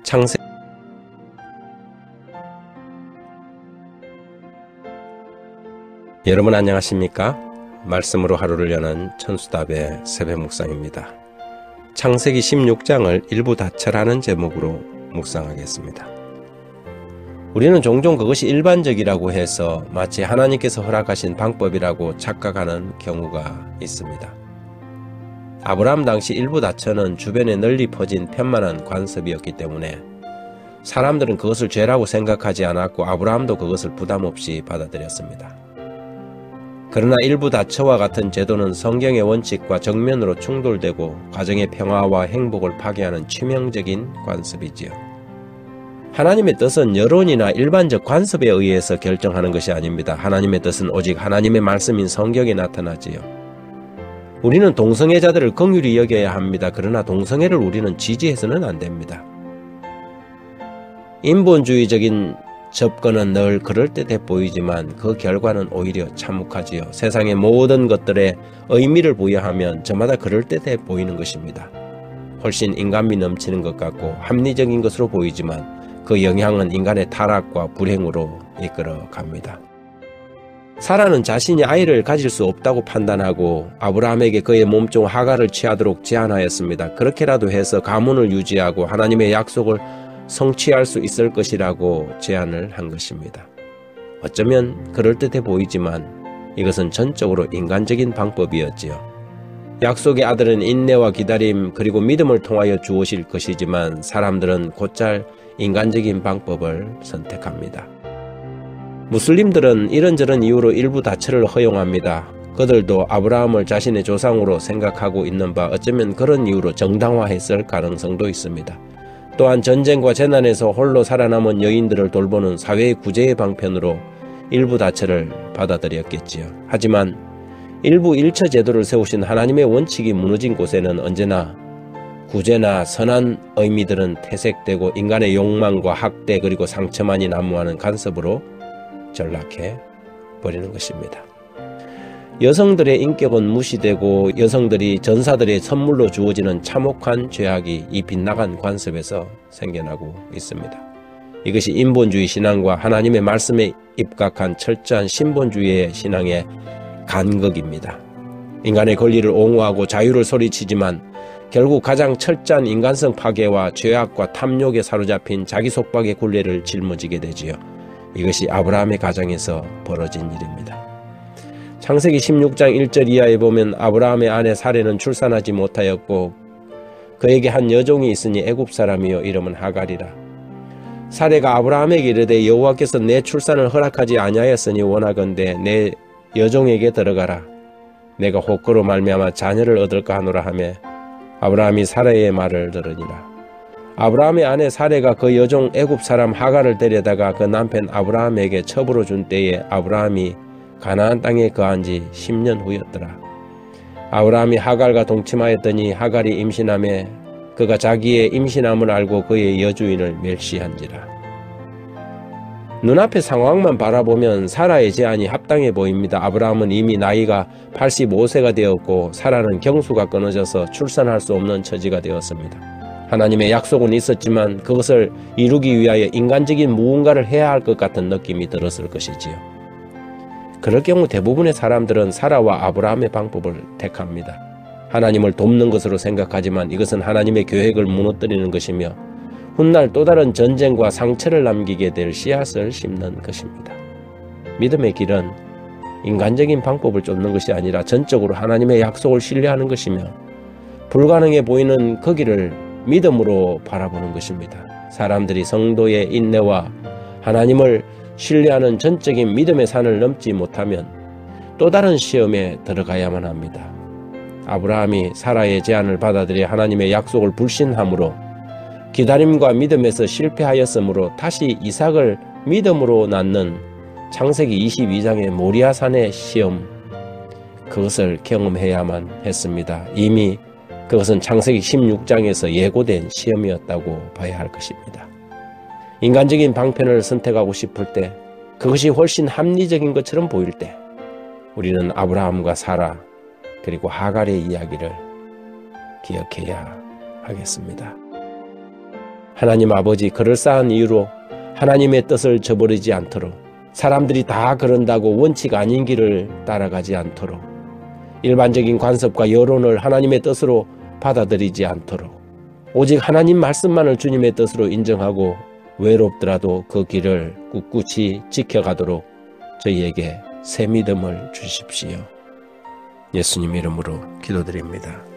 창세기 여러분 안녕하십니까? 말씀으로 하루를 여는 천수답의 새벽 묵상입니다. 창세기 16장을 일부 다처라는 제목으로 묵상하겠습니다. 우리는 종종 그것이 일반적이라고 해서 마치 하나님께서 허락하신 방법이라고 착각하는 경우가 있습니다. 아브라함 당시 일부 다처는 주변에 널리 퍼진 편만한 관습이었기 때문에 사람들은 그것을 죄라고 생각하지 않았고 아브라함도 그것을 부담 없이 받아들였습니다. 그러나 일부 다처와 같은 제도는 성경의 원칙과 정면으로 충돌되고 가정의 평화와 행복을 파괴하는 치명적인 관습이지요. 하나님의 뜻은 여론이나 일반적 관습에 의해서 결정하는 것이 아닙니다. 하나님의 뜻은 오직 하나님의 말씀인 성경에 나타나지요. 우리는 동성애자들을 긍휼히 여겨야 합니다. 그러나 동성애를 우리는 지지해서는 안 됩니다. 인본주의적인 접근은 늘 그럴듯해 보이지만 그 결과는 오히려 참혹하지요. 세상의 모든 것들에 의미를 부여하면 저마다 그럴듯해 보이는 것입니다. 훨씬 인간미 넘치는 것 같고 합리적인 것으로 보이지만 그 영향은 인간의 타락과 불행으로 이끌어 갑니다. 사라는 자신이 아이를 가질 수 없다고 판단하고 아브라함에게 그의 몸종 하갈을 취하도록 제안하였습니다. 그렇게라도 해서 가문을 유지하고 하나님의 약속을 성취할 수 있을 것이라고 제안을 한 것입니다. 어쩌면 그럴듯해 보이지만 이것은 전적으로 인간적인 방법이었지요. 약속의 아들은 인내와 기다림 그리고 믿음을 통하여 주어질 것이지만 사람들은 곧잘 인간적인 방법을 선택합니다. 무슬림들은 이런저런 이유로 일부 다처를 허용합니다. 그들도 아브라함을 자신의 조상으로 생각하고 있는 바 어쩌면 그런 이유로 정당화했을 가능성도 있습니다. 또한 전쟁과 재난에서 홀로 살아남은 여인들을 돌보는 사회의 구제의 방편으로 일부 다처를 받아들였겠지요. 하지만 일부 일처 제도를 세우신 하나님의 원칙이 무너진 곳에는 언제나 구제나 선한 의미들은 퇴색되고 인간의 욕망과 학대 그리고 상처만이 난무하는 간섭으로 전락해 버리는 것입니다. 여성들의 인격은 무시되고 여성들이 전사들의 선물로 주어지는 참혹한 죄악이 이 빗나간 관습에서 생겨나고 있습니다. 이것이 인본주의 신앙과 하나님의 말씀에 입각한 철저한 신본주의의 신앙의 간극입니다. 인간의 권리를 옹호하고 자유를 소리치지만 결국 가장 철저한 인간성 파괴와 죄악과 탐욕에 사로잡힌 자기 속박의 굴레를 짊어지게 되지요. 이것이 아브라함의 가정에서 벌어진 일입니다. 창세기 16장 1절 이하에 보면 아브라함의 아내 사레는 출산하지 못하였고 그에게 한 여종이 있으니 애굽 사람이요 이름은 하갈이라. 사레가 아브라함에게 이르되 여호와께서 내 출산을 허락하지 아니하였으니 원하건대 내 여종에게 들어가라. 내가 혹 그로 말미암아 자녀를 얻을까 하노라 하매 아브라함이 사레의 말을 들으니라. 아브라함의 아내 사레가 그 여종 애굽 사람 하갈을 데려다가 그 남편 아브라함에게 첩으로 준 때에 아브라함이 가나안 땅에 거한 지 10년 후였더라. 아브라함이 하갈과 동침하였더니 하갈이 임신하매 그가 자기의 임신함을 알고 그의 여주인을 멸시한지라. 눈앞의 상황만 바라보면 사라의 제안이 합당해 보입니다. 아브라함은 이미 나이가 85세가 되었고 사라는 경수가 끊어져서 출산할 수 없는 처지가 되었습니다. 하나님의 약속은 있었지만 그것을 이루기 위하여 인간적인 무언가를 해야 할 것 같은 느낌이 들었을 것이지요. 그럴 경우 대부분의 사람들은 사라와 아브라함의 방법을 택합니다. 하나님을 돕는 것으로 생각하지만 이것은 하나님의 계획을 무너뜨리는 것이며 훗날 또 다른 전쟁과 상처를 남기게 될 씨앗을 심는 것입니다. 믿음의 길은 인간적인 방법을 쫓는 것이 아니라 전적으로 하나님의 약속을 신뢰하는 것이며 불가능해 보이는 그 길을 믿음으로 바라보는 것입니다. 사람들이 성도의 인내와 하나님을 신뢰하는 전적인 믿음의 산을 넘지 못하면 또 다른 시험에 들어가야만 합니다. 아브라함이 사라의 제안을 받아들여 하나님의 약속을 불신함으로 기다림과 믿음에서 실패하였으므로 다시 이삭을 믿음으로 낳는 창세기 22장의 모리아산의 시험, 그것을 경험해야만 했습니다. 이미 그것은 창세기 16장에서 예고된 시험이었다고 봐야 할 것입니다. 인간적인 방편을 선택하고 싶을 때, 그것이 훨씬 합리적인 것처럼 보일 때 우리는 아브라함과 사라 그리고 하갈의 이야기를 기억해야 하겠습니다. 하나님 아버지, 그럴싸한 이유로 하나님의 뜻을 저버리지 않도록, 사람들이 다 그런다고 원칙 아닌 길을 따라가지 않도록, 일반적인 관습과 여론을 하나님의 뜻으로 받아들이지 않도록, 오직 하나님 말씀만을 주님의 뜻으로 인정하고 외롭더라도 그 길을 꿋꿋이 지켜가도록 저희에게 새 믿음을 주십시오. 예수님 이름으로 기도드립니다.